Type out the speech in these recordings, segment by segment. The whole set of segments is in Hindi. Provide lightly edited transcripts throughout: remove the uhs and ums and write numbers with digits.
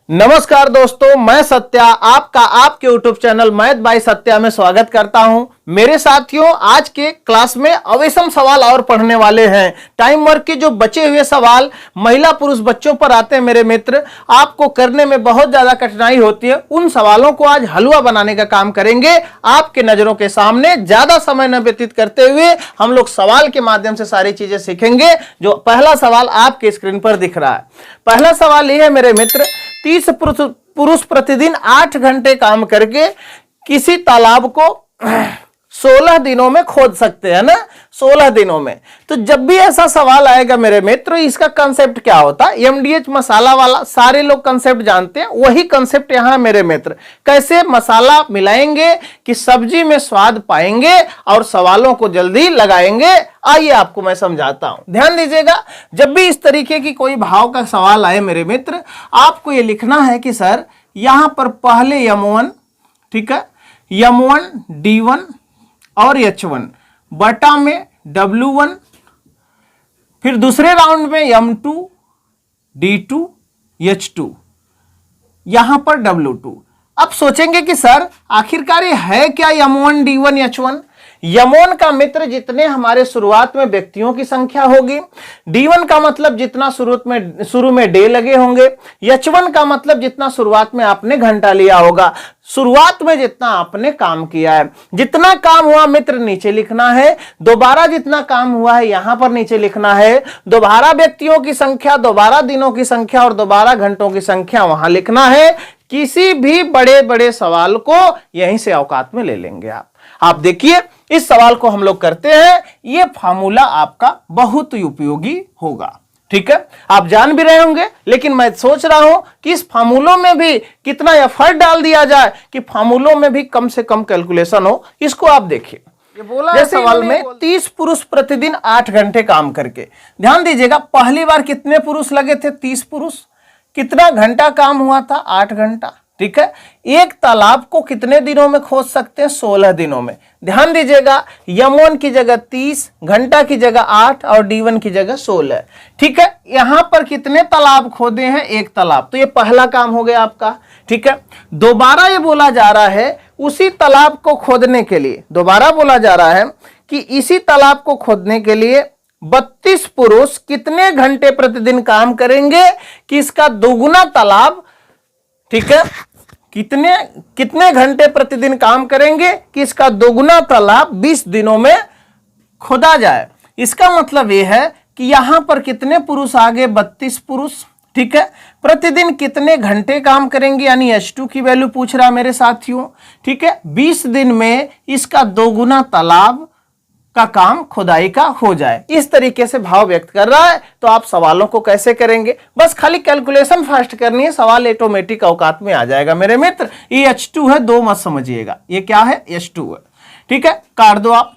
नमस्कार दोस्तों, मैं सत्या आपका आपके YouTube channel math bye Satya में स्वागत करता हूं। मेरे साथियों, आज के क्लास में अवेशम सवाल और पढ़ने वाले हैं। टाइम वर्क के जो बचे हुए सवाल महिला पुरुष बच्चों पर आते हैं मेरे मित्र, आपको करने में बहुत ज्यादा कठिनाई होती है। उन सवालों को आज हलवा बनाने का काम करेंगे आपके नजरों के सामने। ज्यादा समय न व्यतीत करते हुए हम लोग सवाल के माध्यम से सारी चीजें सीखेंगे। जो पहला सवाल आपके स्क्रीन पर दिख रहा है, पहला सवाल यह है मेरे मित्र, 30 पुरुष प्रतिदिन 8 घंटे काम करके किसी तालाब को 16 दिनों में खोद सकते हैं ना, 16 दिनों में। तो जब भी ऐसा सवाल आएगा मेरे मित्र, इसका कंसेप्ट क्या होता है? एमडीएच मसाला वाला सारे लोग कंसेप्ट जानते हैं, वही कंसेप्ट यहां मेरे मित्र। कैसे मसाला मिलाएंगे कि सब्जी में स्वाद पाएंगे और सवालों को जल्दी लगाएंगे, आइए आपको मैं समझाता हूं। ध्यान दीजिएगा, जब भी इस तरीके की कोई भाव का सवाल आए मेरे मित्र, आपको यह लिखना है कि सर यहां पर पहले m1, ठीक है, m1 d1 और h1 बटा में w1, फिर दूसरे राउंड में m2 d2 h2, यहां पर w2। अब सोचेंगे कि सर आखिरकार ये है क्या m1 d1 h1? यमोन का मित्र जितने हमारे शुरुआत में व्यक्तियों की संख्या होगी, D1 का मतलब जितना शुरू में डे लगे होंगे, H1 का मतलब जितना शुरुआत में आपने घंटा लिया होगा, शुरुआत में जितना आपने काम किया है। जितना काम हुआ मित्र नीचे लिखना है, दोबारा जितना काम हुआ है यहां पर नीचे लिखना है, दोबारा व्यक्तियों की संख्या, दोबारा दिनों की संख्या और दोबारा घंटों की संख्या वहां लिखना है। किसी भी बड़े बड़े सवाल को यहीं से औकात में ले लेंगे आप देखिए, इस सवाल को हम लोग करते हैं। यह फार्मूला आपका बहुत ही उपयोगी होगा, ठीक है। आप जान भी रहे होंगे, लेकिन मैं सोच रहा हूं कि इस फार्मूलों में भी कितना एफर्ट डाल दिया जाए कि फार्मूलों में भी कम से कम कैलकुलेशन हो। इसको आप देखिए, ये बोला है सवाल में 30 पुरुष प्रतिदिन 8 घंटे काम करके। ध्यान दीजिएगा, पहली बार कितने पुरुष लगे थे? 30 पुरुष। कितना घंटा काम हुआ था? 8 घंटा, ठीक है। एक तालाब को कितने दिनों में खोद सकते हैं? 16 दिनों में। ध्यान दीजिएगा, m1 की जगह 30, घंटा की जगह 8 और d1 की जगह 16, ठीक है। यहां पर कितने तालाब खोदे हैं? एक तालाब। तो ये पहला काम हो गया आपका, ठीक है। दोबारा ये बोला जा रहा है उसी तालाब को खोदने के लिए, दोबारा बोला जा रहा है कि इसी तालाब को खोदने के लिए 32 पुरुष कितने घंटे प्रतिदिन काम करेंगे कि इसका दोगुना तालाब, ठीक है, कितने घंटे प्रतिदिन काम करेंगे कि इसका दोगुना तालाब 20 दिनों में खोदा जाए। इसका मतलब यह है कि यहां पर कितने पुरुष आ गए? 32 पुरुष, ठीक है। प्रतिदिन कितने घंटे काम करेंगे, यानी H2 की वैल्यू पूछ रहा है मेरे साथियों, ठीक है। 20 दिन में इसका दोगुना तालाब का काम खुदाई का हो जाए। इस तरीके से भाव व्यक्त कर रहा है। तो आप सवालों को कैसे करेंगे? बस खाली कैलकुलेशन फास्ट करनी है, सवाल ऑटोमेटिक औकात में आ जाएगा मेरे मित्र। ये H2 है, 2 मत समझिएगा, ये क्या है? H2 है, ठीक है। काट दो आप,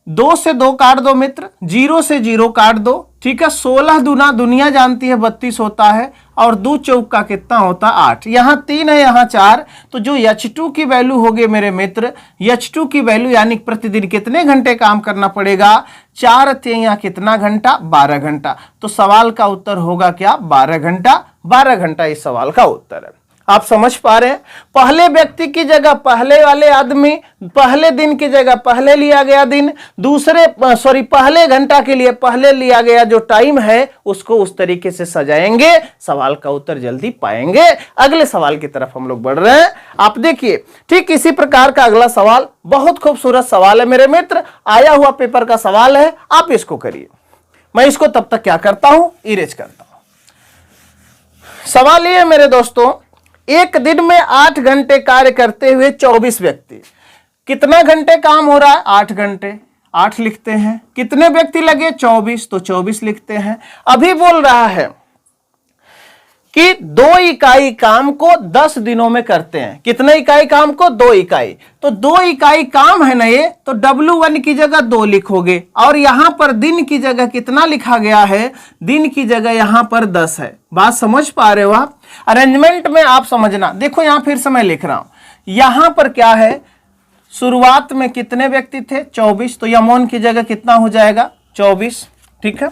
2 से 2 काट दो मित्र, 0 से 0 काट दो, ठीक है। 16 दूना दुनिया जानती है 32 होता है, और 2 चौका कितना होता है? 8। यहां 3 है, यहां 4, तो जो H2 की वैल्यू होगी मेरे मित्र, H2 की वैल्यू यानी प्रतिदिन कितने घंटे काम करना पड़ेगा? 4 थे यहाँ कितना घंटा? 12 घंटा। तो सवाल का उत्तर होगा क्या? 12 घंटा। 12 घंटा इस सवाल का उत्तर है। आप समझ पा रहे हैं? पहले व्यक्ति की जगह पहले वाले आदमी, पहले दिन की जगह पहले लिया गया दिन, पहले घंटा के लिए पहले लिया गया जो टाइम है उसको उस तरीके से सजाएंगे, सवाल का उत्तर जल्दी पाएंगे। अगले सवाल की तरफ हम लोग बढ़ रहे हैं। आप देखिए, ठीक इसी प्रकार का अगला सवाल, बहुत खूबसूरत सवाल है मेरे मित्र, आया हुआ पेपर का सवाल है, आप इसको करिए। मैं इसको तब तक क्या करता हूं? इरेज करता हूं। सवाल ये है मेरे दोस्तों, एक दिन में 8 घंटे कार्य करते हुए 24 व्यक्ति, कितना घंटे काम हो रहा है? 8 घंटे। 8 लिखते हैं। कितने व्यक्ति लगे? 24, तो 24 लिखते हैं। अभी बोल रहा है कि 2 इकाई काम को 10 दिनों में करते हैं। कितने इकाई काम को? 2 इकाई। तो 2 इकाई काम है ना ये, तो W1 की जगह 2 लिखोगे, और यहां पर दिन की जगह कितना लिखा गया है? दिन की जगह यहां पर 10 है। बात समझ पा रहे हो आप? अरेंजमेंट में आप समझना। देखो यहां फिर से मैं लिख रहा हूं, यहां पर क्या है? शुरुआत में कितने व्यक्ति थे? 24, तो यमोन की जगह कितना हो जाएगा? 24, ठीक है,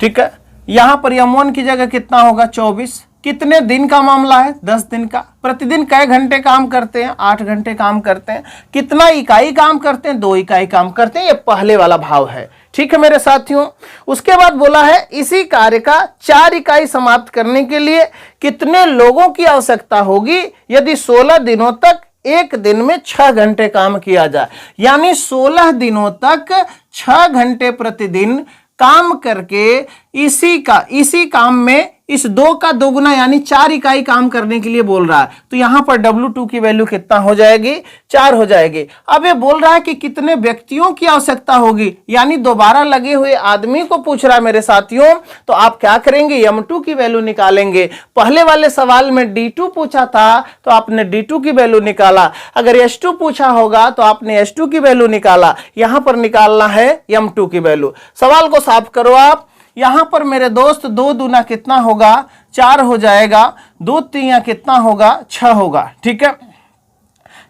ठीक है। यहां पर m1 की जगह कितना होगा 24। कितने दिन का मामला है 10 दिन का। प्रतिदिन कई घंटे काम करते हैं 8 घंटे काम करते हैं। कितना इकाई काम करते हैं 2 इकाई काम करते हैं। ये पहले वाला भाव है, ठीक है मेरे साथियों। उसके बाद बोला है इसी कार्य का 4 इकाई समाप्त करने के लिए कितने लोगों की आवश्यकता होगी यदि 16 दिनों तक एक दिन में 6 घंटे काम किया जाए। यानी 16 दिनों तक 6 घंटे प्रतिदिन काम करके इसी काम में इस 2 का दोगुना यानी 4 इकाई काम करने के लिए बोल रहा है। तो यहां पर W2 की वैल्यू कितना हो जाएगी 4 हो जाएगी। अब ये बोल रहा है कि कितने व्यक्तियों की आवश्यकता होगी, यानी दोबारा लगे हुए आदमी को पूछ रहा है मेरे साथियों। तो आप क्या करेंगे M2 की वैल्यू निकालेंगे। पहले वाले सवाल में D2 पूछा था तो आपने D2 की वैल्यू निकाला। अगर S2 पूछा होगा तो आपने S2 की वैल्यू निकाला। यहां पर निकालना है M2 की वैल्यू। सवाल को साफ करो आप। यहां पर मेरे दोस्त 2 दूना कितना होगा 4 हो जाएगा, 2 तिया कितना होगा 6 होगा, ठीक है।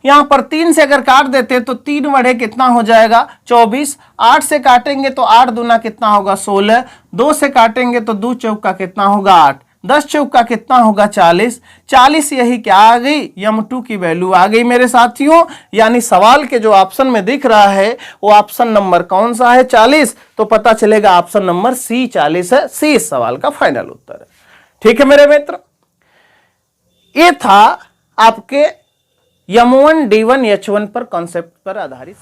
यहां पर 3 से अगर काट देते तो 3 वड़े कितना हो जाएगा 24। 8 से काटेंगे तो 8 दूना कितना होगा 16। 2 से काटेंगे तो 2 चौका कितना होगा 8। 10 चौका कितना होगा 40। 40 यही क्या आ गई M2 की वैल्यू आ गई मेरे साथियों। यानी सवाल के जो ऑप्शन में दिख रहा है वो ऑप्शन नंबर कौन सा है 40। तो पता चलेगा ऑप्शन नंबर C 40 है। C इस सवाल का फाइनल उत्तर है, ठीक है मेरे मित्र। ये था आपके M1 D1 H1 पर कॉन्सेप्ट पर आधारित।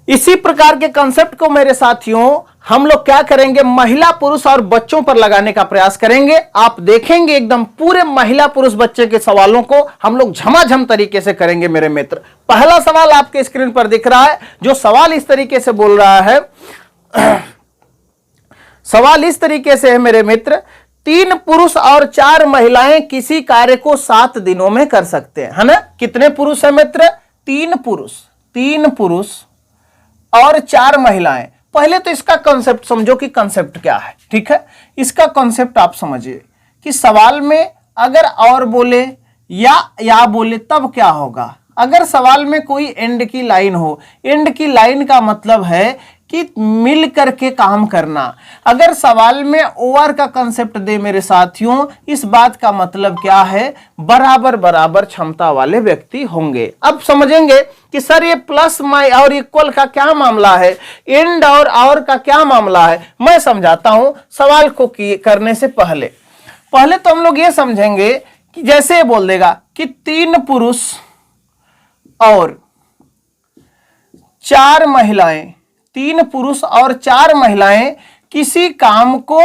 इसी प्रकार के कॉन्सेप्ट को मेरे साथियों हम लोग क्या करेंगे महिला पुरुष और बच्चों पर लगाने का प्रयास करेंगे। आप देखेंगे एकदम पूरे महिला पुरुष बच्चे के सवालों को हम लोग झमाझम तरीके से करेंगे मेरे मित्र। पहला सवाल आपके स्क्रीन पर दिख रहा है। जो सवाल इस तरीके से बोल रहा है सवाल इस तरीके से है मेरे मित्र, 3 पुरुष और 4 महिलाएं किसी कार्य को 7 दिनों में कर सकते हैं, है ना। कितने पुरुष है मित्र 3 पुरुष और 4 महिलाएं। पहले तो इसका कॉन्सेप्ट समझो कि कॉन्सेप्ट क्या है, ठीक है। इसका कॉन्सेप्ट आप समझिए कि सवाल में अगर और बोले या बोले तब क्या होगा। अगर सवाल में कोई एंड की लाइन हो, एंड की लाइन का मतलब है कि मिल करके काम करना। अगर सवाल में ओआर का कंसेप्ट दे मेरे साथियों, इस बात का मतलब क्या है बराबर बराबर क्षमता वाले व्यक्ति होंगे। अब समझेंगे कि सर ये प्लस माइ और इक्वल का क्या मामला है, एंड और का क्या मामला है। मैं समझाता हूं सवाल को करने से पहले तो हम लोग ये समझेंगे कि जैसे बोल देगा कि 3 पुरुष और 4 महिलाएं, 3 पुरुष और 4 महिलाएं किसी काम को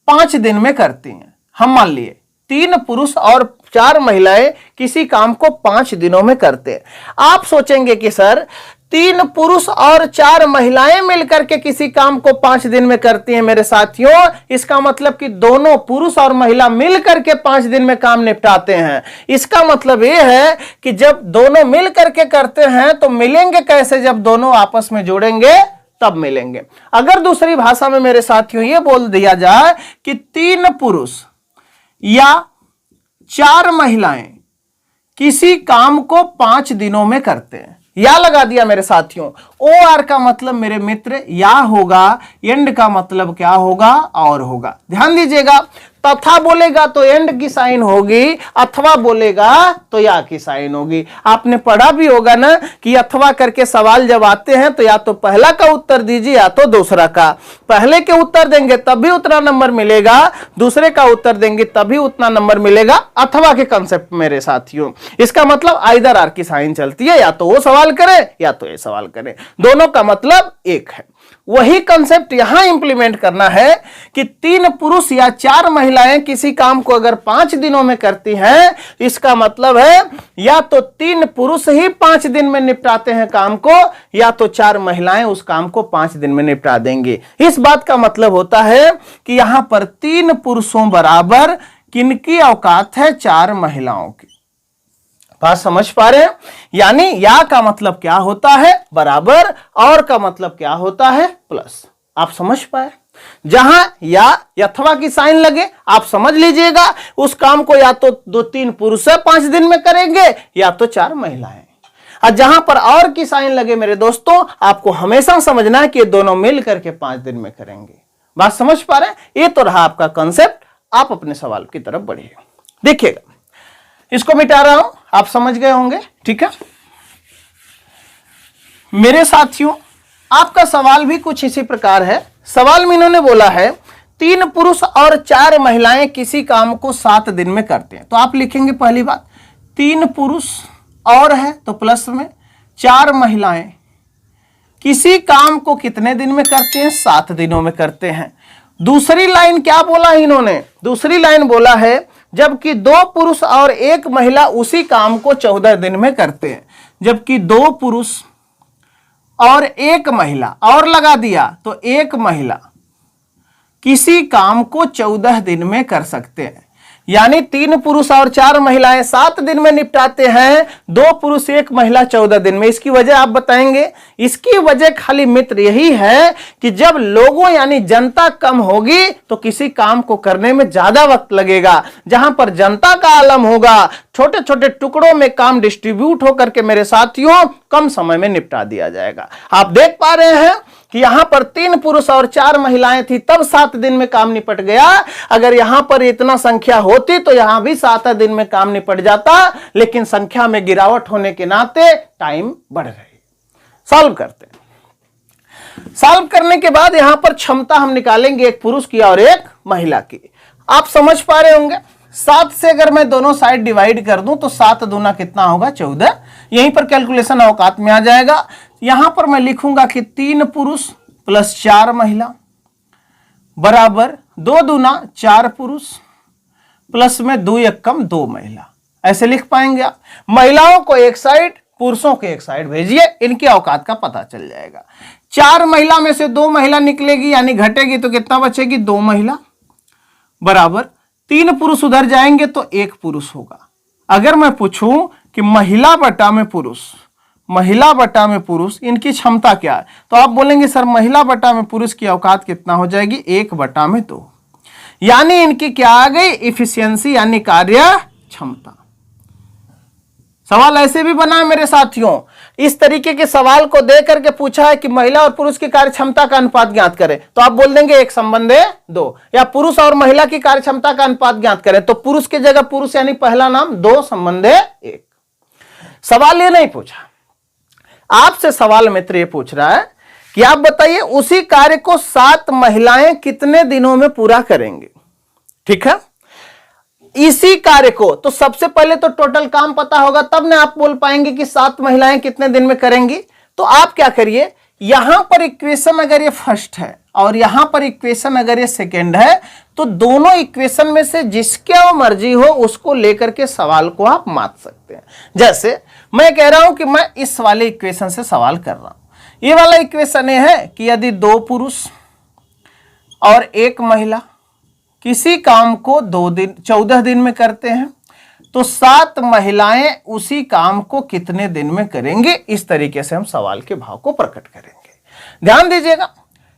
5 दिन में करती हैं। हम मान लिए 3 पुरुष और 4 महिलाएं किसी काम को 5 दिनों में करते हैं। आप सोचेंगे कि सर 3 पुरुष और 4 महिलाएं मिलकर के किसी काम को 5 दिन में करती हैं मेरे साथियों। इसका मतलब कि दोनों पुरुष और महिला मिलकर के 5 दिन में काम निपटाते हैं। इसका मतलब यह है कि जब दोनों मिलकर के करते हैं तो मिलेंगे कैसे, जब दोनों आपस में जुड़ेंगे तब मिलेंगे। अगर दूसरी भाषा में मेरे साथियों यह बोल दिया जाए कि 3 पुरुष या 4 महिलाएं किसी काम को 5 दिनों में करते हैं, या लगा दिया मेरे साथियों। ओ आर का मतलब मेरे मित्र या होगा, एंड का मतलब क्या होगा और होगा। ध्यान दीजिएगा, तथा बोलेगा तो एंड की साइन होगी, अथवा बोलेगा तो या की साइन होगी। आपने पढ़ा भी होगा ना कि अथवा करके सवाल जब आते हैं तो या तो पहला का उत्तर दीजिए या तो दूसरा का। पहले के उत्तर देंगे तभी उतना नंबर मिलेगा, दूसरे का उत्तर देंगे तभी उतना नंबर मिलेगा। अथवा के कंसेप्ट मेरे साथियों इसका मतलब आइदर आर की साइन चलती है, या तो वो सवाल करे या तो ये सवाल करे, दोनों का मतलब एक है। वही कंसेप्ट यहां इंप्लीमेंट करना है कि 3 पुरुष या 4 महिलाएं किसी काम को अगर 5 दिनों में करती हैं, इसका मतलब है या तो 3 पुरुष ही 5 दिन में निपटाते हैं काम को, या तो 4 महिलाएं उस काम को 5 दिन में निपटा देंगे। इस बात का मतलब होता है कि यहां पर 3 पुरुषों बराबर किनकी औकात है 4 महिलाओं की। बात समझ पा रहे हैं। यानी या का मतलब क्या होता है बराबर, और का मतलब क्या होता है प्लस। आप समझ पाए। जहां या अथवा की साइन लगे आप समझ लीजिएगा उस काम को या तो 2-3 पुरुष 5 दिन में करेंगे या तो 4 महिलाएं। और जहां पर और की साइन लगे मेरे दोस्तों, आपको हमेशा समझना है कि दोनों मिल करके 5 दिन में करेंगे। बात समझ पा रहे हैं? ये तो रहा आपका कॉन्सेप्ट। आप अपने सवाल की तरफ बढ़िए। देखिएगा, इसको मिटा रहा हूं, आप समझ गए होंगे, ठीक है। मेरे साथियों, आपका सवाल भी कुछ इसी प्रकार है। सवाल में इन्होंने बोला है 3 पुरुष और 4 महिलाएं किसी काम को 7 दिन में करते हैं। तो आप लिखेंगे पहली बात 3 पुरुष और है तो प्लस में 4 महिलाएं किसी काम को कितने दिन में करते हैं? 7 दिनों में करते हैं। दूसरी लाइन क्या बोला है इन्होंने? दूसरी लाइन बोला है जबकि 2 पुरुष और 1 महिला उसी काम को 14 दिन में करते हैं। जबकि 2 पुरुष और 1 महिला, और लगा दिया तो 1 महिला किसी काम को 14 दिन में कर सकते हैं। यानी 3 पुरुष और 4 महिलाएं 7 दिन में निपटाते हैं, 2 पुरुष 1 महिला 14 दिन में। इसकी वजह आप बताएंगे? इसकी वजह खाली मित्र यही है कि जब लोगों यानी जनता कम होगी तो किसी काम को करने में ज्यादा वक्त लगेगा। जहां पर जनता का आलम होगा, छोटे छोटे टुकड़ों में काम डिस्ट्रीब्यूट होकर के मेरे साथियों कम समय में निपटा दिया जाएगा। आप देख पा रहे हैं कि यहां पर 3 पुरुष और 4 महिलाएं थी तब 7 दिन में काम निपट गया। अगर यहां पर इतना संख्या होती तो यहां भी 7 दिन में काम निपट जाता, लेकिन संख्या में गिरावट होने के नाते टाइम बढ़ रही। सॉल्व करते हैं। सॉल्व करने के बाद यहां पर क्षमता हम निकालेंगे 1 पुरुष की और 1 महिला की। आप समझ पा रहे होंगे 7 से अगर मैं दोनों साइड डिवाइड कर दूं तो 7 दूना कितना होगा? 14। यहीं पर कैलकुलेशन औकात में आ जाएगा। यहां पर मैं लिखूंगा कि 3 पुरुष प्लस 4 महिला बराबर 2 दूना 4 पुरुष प्लस में 2 एकम 2 महिला। ऐसे लिख पाएंगे आप? महिलाओं को एक साइड, पुरुषों को एक साइड भेजिए, इनकी औकात का पता चल जाएगा। 4 महिला में से 2 महिला निकलेगी यानी घटेगी तो कितना बचेगी? 2 महिला बराबर 3 पुरुष उधर जाएंगे तो 1 पुरुष होगा। अगर मैं पूछूं कि महिला बटा में पुरुष, महिला बटा में पुरुष इनकी क्षमता क्या है, तो आप बोलेंगे सर महिला बटा में पुरुष की औकात कितना हो जाएगी? 1 बटा में 2। यानी इनकी क्या आ गई? इफिशियंसी यानी कार्य क्षमता। सवाल ऐसे भी बना है मेरे साथियों। इस तरीके के सवाल को दे करके पूछा है कि महिला और पुरुष की कार्य क्षमता का अनुपात ज्ञात करें, तो आप बोल देंगे 1 संबंध 2। या पुरुष और महिला की कार्य क्षमता का अनुपात ज्ञात करें, तो पुरुष की जगह पुरुष यानी पहला नाम 2 संबंध 1। सवाल ये नहीं पूछा आपसे, सवाल मित्र ये पूछ रहा है कि आप बताइए उसी कार्य को 7 महिलाएं कितने दिनों में पूरा करेंगे। ठीक है, इसी कार्य को तो सबसे पहले तो टोटल काम पता होगा, तब ना आप बोल पाएंगे कि 7 महिलाएं कितने दिन में करेंगी। तो आप क्या करिए, यहां पर इक्वेशन अगर ये फर्स्ट है और यहां पर इक्वेशन अगर ये सेकेंड है, तो दोनों इक्वेशन में से जिसके मर्जी हो उसको लेकर के सवाल को आप माप सकते हैं। जैसे मैं कह रहा हूं कि मैं इस वाले इक्वेशन से सवाल कर रहा हूं। ये वाला इक्वेशन ये है कि यदि 2 पुरुष और 1 महिला किसी काम को 14 दिन में करते हैं तो 7 महिलाएं उसी काम को कितने दिन में करेंगे। इस तरीके से हम सवाल के भाव को प्रकट करेंगे। ध्यान दीजिएगा,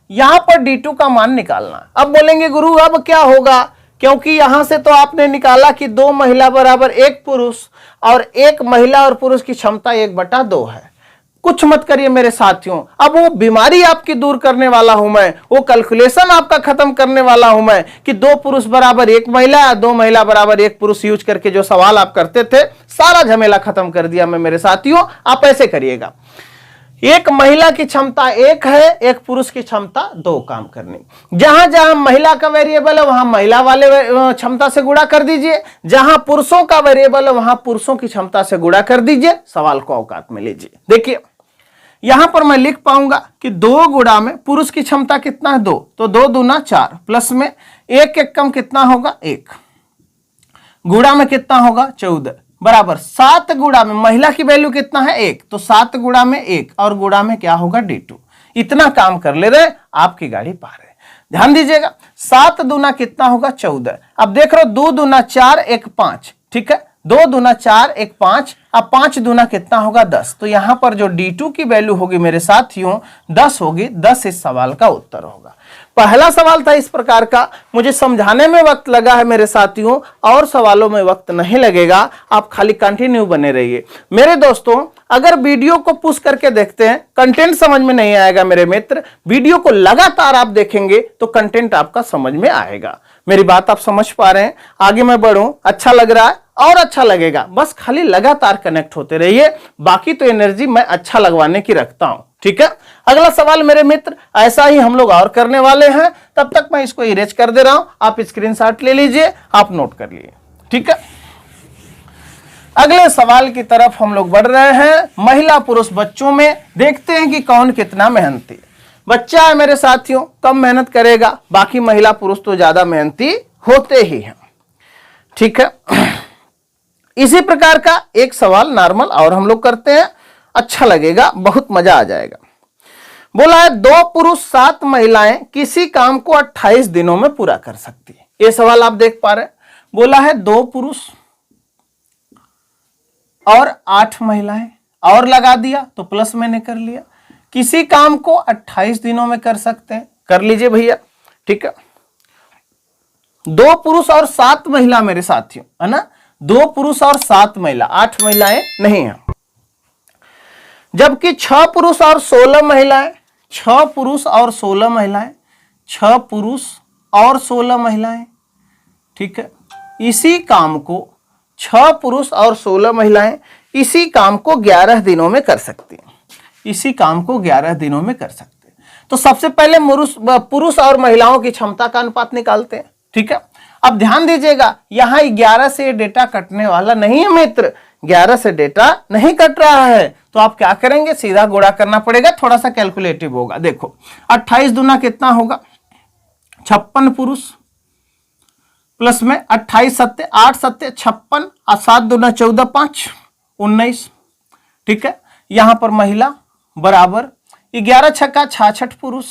यहां पर D2 का मान निकालना। अब बोलेंगे गुरु अब क्या होगा, क्योंकि यहां से तो आपने निकाला कि 2 महिला बराबर 1 पुरुष और 1 महिला और पुरुष की क्षमता 1/2 है। कुछ मत करिए मेरे साथियों, अब वो बीमारी आपकी दूर करने वाला हूं मैं, वो कैलकुलेशन आपका खत्म करने वाला हूं मैं कि 2 पुरुष बराबर 1 महिला या 2 महिला बराबर 1 पुरुष यूज करके जो सवाल आप करते थे सारा झमेला खत्म कर दिया मैं मेरे साथियों। आप ऐसे करिएगा, 1 महिला की क्षमता 1 है, 1 पुरुष की क्षमता 2 काम करनी। जहां जहां महिला का वेरिएबल है वहां महिला वाले क्षमता से गुणा कर दीजिए, जहां पुरुषों का वेरिएबल है वहां पुरुषों की क्षमता से गुणा कर दीजिए, सवाल को औकात में लीजिए। देखिए यहां पर मैं लिख पाऊंगा कि 2 गुणा में पुरुष की क्षमता कितना है 2, तो 2 दूना 4 प्लस में 1 एकम कितना होगा 1, गुणा में कितना होगा 14 बराबर 7 गुणा में महिला की वैल्यू कितना है 1, तो 7 गुणा में 1 और गुणा में क्या होगा D2। इतना काम कर ले रहे, आपकी गाड़ी पार है। ध्यान दीजिएगा, 7 दूना कितना होगा 14। अब देख रहे हो 2 दूना 4 1 5, ठीक है, 2 दूना 4 1 5, अब 5 दूना कितना होगा 10। तो यहां पर जो D2 की वैल्यू होगी मेरे साथियों 10 होगी। 10 इस सवाल का उत्तर होगा। पहला सवाल था इस प्रकार का, मुझे समझाने में वक्त लगा है मेरे साथियों, और सवालों में वक्त नहीं लगेगा, आप खाली कंटिन्यू बने रहिए। मेरे दोस्तों, अगर वीडियो को पुश करके देखते हैं, कंटेंट समझ में नहीं आएगा मेरे मित्र, वीडियो को लगातार आप देखेंगे तो कंटेंट आपका समझ में आएगा। मेरी बात आप समझ पा रहे हैं? आगे मैं बढ़ूं, अच्छा लग रहा है और अच्छा लगेगा, बस खाली लगातार कनेक्ट होते रहिए, बाकी तो एनर्जी मैं अच्छा लगवाने की रखता हूं, ठीक है। अगला सवाल मेरे मित्र, ऐसा ही हम लोग और करने वाले हैं, तब तक मैं इसको इरेज कर दे रहा हूं, आप स्क्रीनशॉट ले लीजिए, आप नोट कर लिए, ठीक है। अगले सवाल की तरफ हम लोग बढ़ रहे हैं। महिला पुरुष बच्चों में देखते हैं कि कौन कितना मेहनती। बच्चा है मेरे साथियों, कम मेहनत करेगा, बाकी महिला पुरुष तो ज्यादा मेहनती होते ही हैं, ठीक है। इसी प्रकार का एक सवाल नॉर्मल और हम लोग करते हैं, अच्छा लगेगा, बहुत मजा आ जाएगा। बोला है 2 पुरुष 7 महिलाएं किसी काम को 28 दिनों में पूरा कर सकती है। ये सवाल आप देख पा रहे हैं। बोला है 2 पुरुष और 8 महिलाएं, और लगा दिया तो प्लस मैंने कर लिया, किसी काम को 28 दिनों में कर सकते हैं, कर लीजिए भैया, ठीक है। 2 पुरुष और 7 महिला मेरे साथियों, है ना, 2 पुरुष और 7 महिला, 8 महिलाएं नहीं है। जबकि 6 पुरुष और 16 महिलाएं, 6 पुरुष और 16 महिलाएं, 6 पुरुष और 16 महिलाएं, ठीक है। इसी काम को 6 पुरुष और 16 महिलाएं इसी काम को 11 दिनों में कर सकती हैं, इसी काम को 11 दिनों में कर सकते हैं। तो सबसे पहले पुरुष और महिलाओं की क्षमता का अनुपात निकालते हैं, ठीक है। अब ध्यान दीजिएगा, यहां 11 से डेटा कटने वाला नहीं है मित्र, 11 से डेटा नहीं कट रहा है, तो आप क्या करेंगे, सीधा गुणा करना पड़ेगा, थोड़ा सा कैलकुलेटिव होगा। देखो 28 दूना कितना होगा, 56 पुरुष प्लस में 28 सत्ते 8 सत्ते 56 और 7 दूना 14 5 19, ठीक है। यहां पर महिला बराबर 11 छक्का 66 पुरुष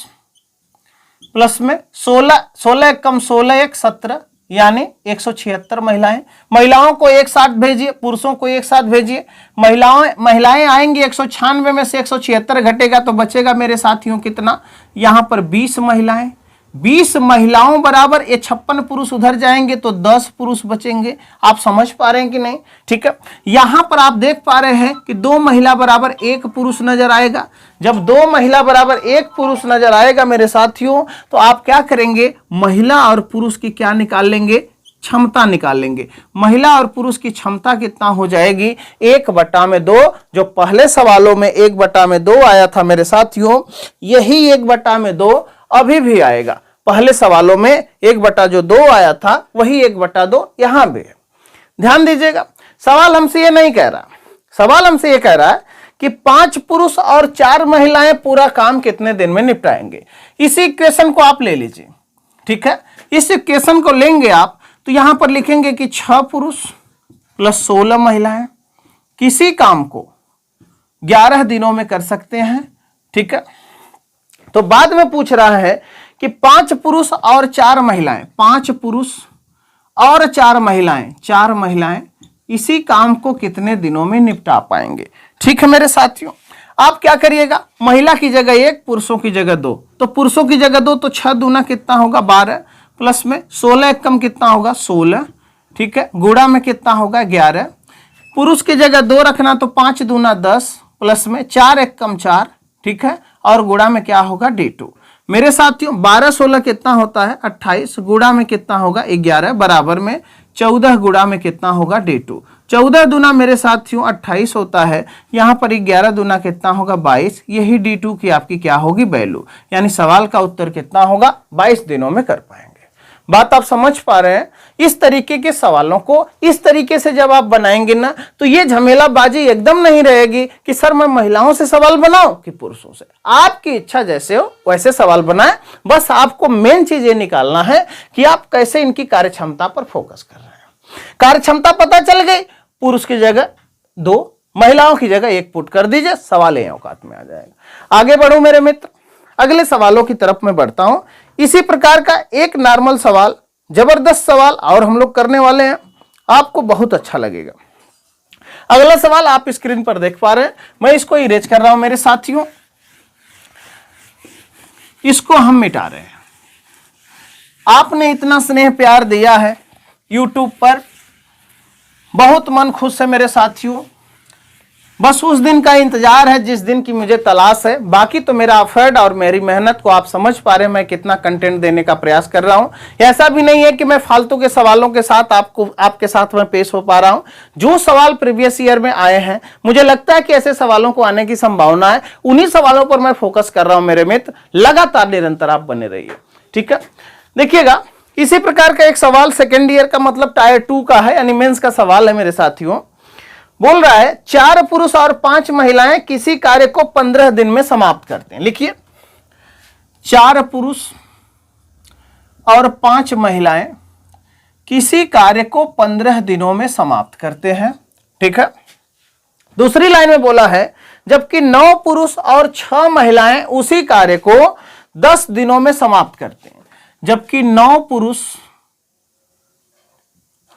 प्लस में 16 कम 16 1 17, यानी 176 महिलाएं। महिलाओं को एक साथ भेजिए, पुरुषों को एक साथ भेजिए। महिलाएं आएंगी 196 में से 176 घटेगा तो बचेगा मेरे साथियों कितना, यहां पर 20 महिलाएं। 20 महिलाओं बराबर ये 56 पुरुष उधर जाएंगे तो 10 पुरुष बचेंगे। आप समझ पा रहे हैं कि नहीं, ठीक है। यहां पर आप देख पा रहे हैं कि 2 महिला बराबर 1 पुरुष नजर आएगा। जब 2 महिला बराबर 1 पुरुष नजर आएगा मेरे साथियों, तो आप क्या करेंगे, महिला और पुरुष की क्या निकाल लेंगे, क्षमता निकाल लेंगे। महिला और पुरुष की क्षमता कितना हो जाएगी, 1/2। जो पहले सवालों में 1/2 आया था मेरे साथियों, यही 1/2 अभी भी आएगा। पहले सवालों में 1/2 आया था, वही 1/2 यहां भी है। ध्यान दीजिएगा, सवाल हमसे ये नहीं कह रहा, सवाल हमसे ये कह रहा है कि 5 पुरुष और 4 महिलाएं पूरा काम कितने दिन में निपटाएंगे। इसी इक्वेशन को आप ले लीजिए, ठीक है। इस इक्वेशन को लेंगे आप तो यहां पर लिखेंगे कि 6 पुरुष प्लस 16 महिलाएं किसी काम को 11 दिनों में कर सकते हैं, ठीक है। तो बाद में पूछ रहा है कि 5 पुरुष और 4 महिलाएं, 5 पुरुष और 4 महिलाएं, 4 महिलाएं इसी काम को कितने दिनों में निपटा पाएंगे, ठीक है मेरे साथियों। आप क्या करिएगा, महिला की जगह 1, पुरुषों की जगह 2, तो पुरुषों की जगह 2 तो 6 दूना कितना होगा 12, प्लस में 16 कम कितना होगा 16, ठीक है। गुणा में कितना होगा 11, पुरुष की जगह 2 रखना तो 5 दूना 10, प्लस में 4 कम 4, ठीक है, और गुणा में क्या होगा D2। मेरे साथियों 12 16 कितना होता है 28, गुणा में कितना होगा 11, बराबर में 14 गुणा में कितना होगा D2। 14 दूना मेरे साथियों 28 होता है, यहां पर 11 दूना कितना होगा 22, यही D2 की आपकी क्या होगी वैल्यू, यानी सवाल का उत्तर कितना होगा 22 दिनों में कर पाएंगे। बात आप समझ पा रहे हैं। इस तरीके के सवालों को इस तरीके से जब आप बनाएंगे ना, तो ये झमेलाबाजी एकदम नहीं रहेगी कि सर मैं महिलाओं से सवाल बनाऊं कि पुरुषों से। आपकी इच्छा जैसे हो वैसे सवाल बनाएं, बस आपको मेन चीज ये निकालना है कि आप कैसे इनकी कार्यक्षमता पर फोकस कर रहे हैं। कार्यक्षमता पता चल गई, पुरुष की जगह 2, महिलाओं की जगह 1 पुट कर दीजिए, सवाल यह औकात में आ जाएगा। आगे बढ़ो मेरे मित्र, अगले सवालों की तरफ मैं बढ़ता हूं। इसी प्रकार का एक नॉर्मल सवाल, जबरदस्त सवाल और हम लोग करने वाले हैं, आपको बहुत अच्छा लगेगा। अगला सवाल आप स्क्रीन पर देख पा रहे हैं, मैं इसको इरेज कर रहा हूं मेरे साथियों, इसको हम मिटा रहे हैं, आपने इतना स्नेह प्यार दिया है YouTube पर, बहुत मन खुश है मेरे साथियों। बस उस दिन का इंतजार है जिस दिन की मुझे तलाश है। बाकी तो मेरा एफर्ट और मेरी मेहनत को आप समझ पा रहे हैं, मैं कितना कंटेंट देने का प्रयास कर रहा हूं। ऐसा भी नहीं है कि मैं फालतू के सवालों के साथ आपके साथ में पेश हो पा रहा हूं। जो सवाल प्रीवियस ईयर में आए हैं, मुझे लगता है कि ऐसे सवालों को आने की संभावना है, उन्हीं सवालों पर मैं फोकस कर रहा हूं मेरे मित्र। लगातार निरंतर आप बने रहिए, ठीक है। देखिएगा, इसी प्रकार का एक सवाल सेकेंड ईयर का मतलब टायर 2 का है, यानी मेंस का सवाल है मेरे साथियों। बोल रहा है 4 पुरुष और 5 महिलाएं किसी कार्य को 15 दिन में समाप्त करते हैं। लिखिए, 4 पुरुष और 5 महिलाएं किसी कार्य को 15 दिनों में समाप्त करते हैं, ठीक है। दूसरी लाइन में बोला है जबकि 9 पुरुष और 6 महिलाएं उसी कार्य को 10 दिनों में समाप्त करते हैं। जबकि 9 पुरुष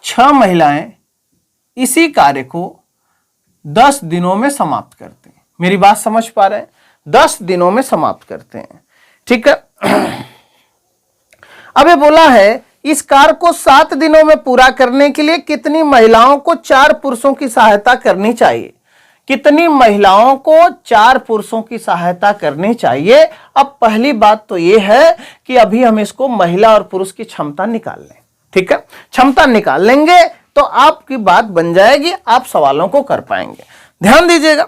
6 महिलाएं इसी कार्य को 10 दिनों में समाप्त करते हैं। मेरी बात समझ पा रहे हैं? 10 दिनों में समाप्त करते हैं, ठीक है। अब ये बोला है इस कार्य को 7 दिनों में पूरा करने के लिए कितनी महिलाओं को 4 पुरुषों की सहायता करनी चाहिए। कितनी महिलाओं को 4 पुरुषों की सहायता करनी चाहिए। अब पहली बात तो ये है कि अभी हम इसको महिला और पुरुष की क्षमता निकाल लें, ठीक है। क्षमता निकाल लेंगे तो आपकी बात बन जाएगी, आप सवालों को कर पाएंगे। ध्यान दीजिएगा,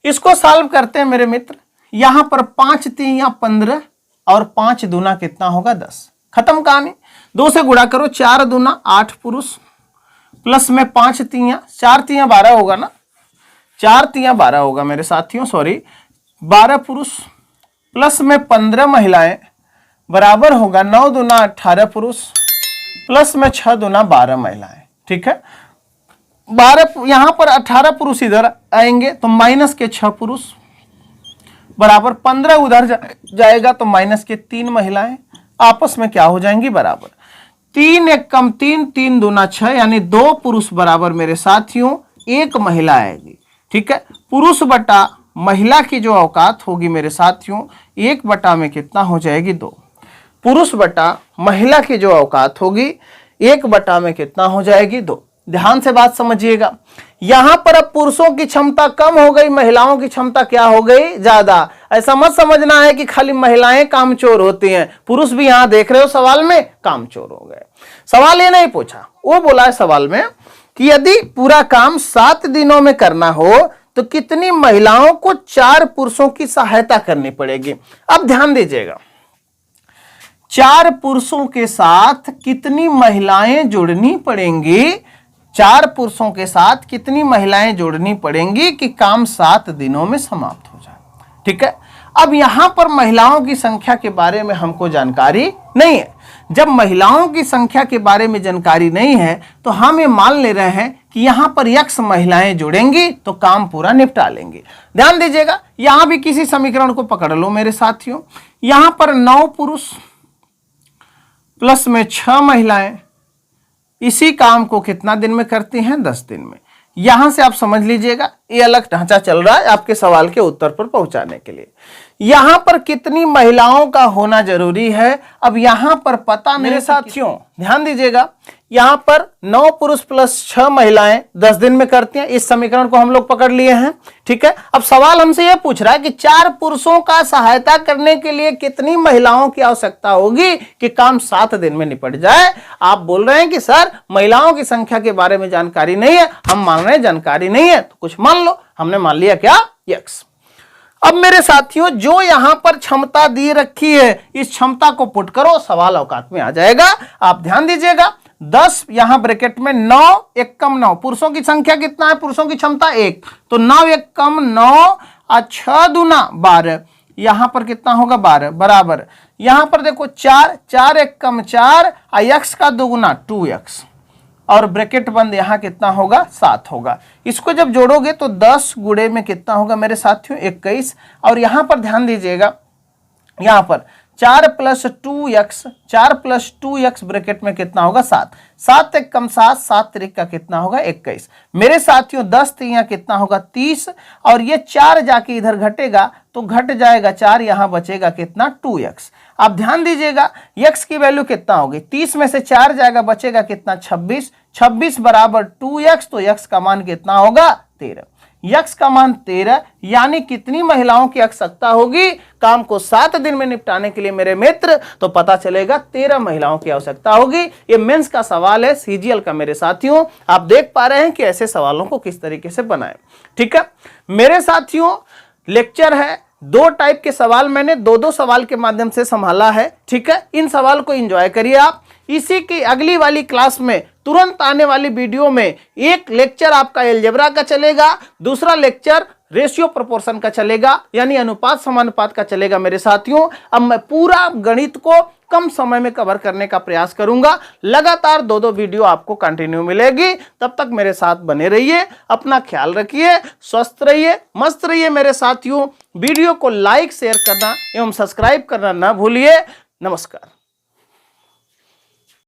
इसको सॉल्व करते हैं मेरे मित्र। यहां पर 5 3 15 और 5 दूना कितना होगा 10। खत्म कहानी। 2 से गुणा करो, 4 दूना 8 पुरुष प्लस में 5 3 4 3 12 होगा ना, 4 3 12 होगा मेरे साथियों, सॉरी 12 पुरुष प्लस में 15 महिलाएं बराबर होगा 9 दूना 18 पुरुष प्लस में 6 दूना 12 महिलाएं, ठीक है। 12 यहां पर 18 पुरुष इधर आएंगे तो माइनस के 6 पुरुष बराबर 15 उधर जाएगा तो माइनस के 3 महिलाएं आपस में क्या हो जाएंगी बराबर। 3 1 कम 3 3 दूना 6 यानी 2 पुरुष बराबर मेरे साथियों 1 महिला आएगी, ठीक है। पुरुष बटा महिला की जो औकात होगी मेरे साथियों 1 बटा में कितना हो जाएगी 2। पुरुष बटा महिला की जो औकात होगी 1 बटा में कितना हो जाएगी 2। ध्यान से बात समझिएगा, यहां पर अब पुरुषों की क्षमता कम हो गई, महिलाओं की क्षमता क्या हो गई ज्यादा। ऐसा मत समझना है कि खाली महिलाएं कामचोर होती हैं, पुरुष भी यहां देख रहे हो सवाल में कामचोर हो गए। सवाल ये नहीं पूछा, वो बोला है सवाल में कि यदि पूरा काम 7 दिनों में करना हो तो कितनी महिलाओं को 4 पुरुषों की सहायता करनी पड़ेगी। अब ध्यान दीजिएगा, 4 पुरुषों के साथ कितनी महिलाएं जुड़नी पड़ेंगी, 4 पुरुषों के साथ कितनी महिलाएं जोड़नी पड़ेंगी कि काम 7 दिनों में समाप्त हो जाए, ठीक है। अब यहां पर महिलाओं की संख्या के बारे में हमको जानकारी नहीं है। जब महिलाओं की संख्या के बारे में जानकारी नहीं है तो हम ये मान ले रहे हैं कि यहां पर x महिलाएं जुड़ेंगी तो काम पूरा निपटा लेंगे। ध्यान दीजिएगा, यहां भी किसी समीकरण को पकड़ लो मेरे साथियों। यहां पर 9 पुरुष प्लस में 6 महिलाएं इसी काम को कितना दिन में करती हैं 10 दिन में। यहां से आप समझ लीजिएगा ये अलग ढांचा चल रहा है आपके सवाल के उत्तर पर पहुंचाने के लिए। यहां पर कितनी महिलाओं का होना जरूरी है, अब यहां पर पता मेरे साथियों ध्यान दीजिएगा, यहां पर 9 पुरुष प्लस 6 महिलाएं 10 दिन में करती हैं। इस समीकरण को हम लोग पकड़ लिए हैं, ठीक है। अब सवाल हमसे यह पूछ रहा है कि 4 पुरुषों का सहायता करने के लिए कितनी महिलाओं की आवश्यकता होगी कि काम 7 दिन में निपट जाए। आप बोल रहे हैं कि सर महिलाओं की संख्या के बारे में जानकारी नहीं है। हम मान रहे हैं जानकारी नहीं है तो कुछ मान लो, हमने मान लिया क्या x। अब मेरे साथियों जो यहां पर क्षमता दी रखी है इस क्षमता को पुट करो, सवाल औकात में आ जाएगा। आप ध्यान दीजिएगा, 10 यहां ब्रैकेट में 9 1 कम 9, पुरुषों की संख्या कितना है, पुरुषों की क्षमता 1, तो 9 1 कम 9 और 6 दूना 12, यहां पर कितना होगा 12 बराबर। यहां पर देखो 4 4 1 कम 4 और x का दोगुना 2x और ब्रैकेट बंद यहां कितना होगा 7 होगा। इसको जब जोड़ोगे तो 10 गुणे में कितना होगा मेरे साथियों 21। और यहां पर ध्यान दीजिएगा, यहां पर 4 plus 2x 4 plus 2x bracket में कितना होगा 7 7 1 कम 7 7 त्रिक का कितना होगा 21। मेरे साथियों 10 3 कितना होगा 30 और ये 4 जाके इधर घटेगा तो घट जाएगा 4, यहां बचेगा कितना 2x। आप ध्यान दीजिएगा x की वैल्यू कितना होगी, 30 में से 4 जाएगा, बचेगा कितना 26, 26 बराबर 2x, तो x का मान कितना होगा 13। x का मान 13, यानी कितनी महिलाओं की आवश्यकता होगी काम को 7 दिन में निपटाने के लिए मेरे मित्र, तो पता चलेगा 13 महिलाओं की आवश्यकता होगी। ये मेंस का सवाल है सीजीएल का मेरे साथियों। आप देख पा रहे हैं कि ऐसे सवालों को किस तरीके से बनाएं। ठीक है मेरे साथियों, लेक्चर है, 2 टाइप के सवाल मैंने 2-2 सवाल के माध्यम से संभाला है। ठीक है, इन सवाल को एंजॉय करिए आप। इसी की अगली वाली क्लास में तुरंत आने वाली वीडियो में एक लेक्चर आपका अलजेब्रा का चलेगा, दूसरा लेक्चर रेशियो प्रोपोर्शन का चलेगा, यानी अनुपात समानुपात का चलेगा मेरे साथियों। अब मैं पूरा गणित को कम समय में कवर करने का प्रयास करूंगा। लगातार 2-2 वीडियो आपको कंटिन्यू मिलेगी। तब तक मेरे साथ बने रहिए, अपना ख्याल रखिए, स्वस्थ रहिए, मस्त रहिए मेरे साथियों। वीडियो को लाइक शेयर करना एवं सब्सक्राइब करना ना भूलिए। नमस्कार।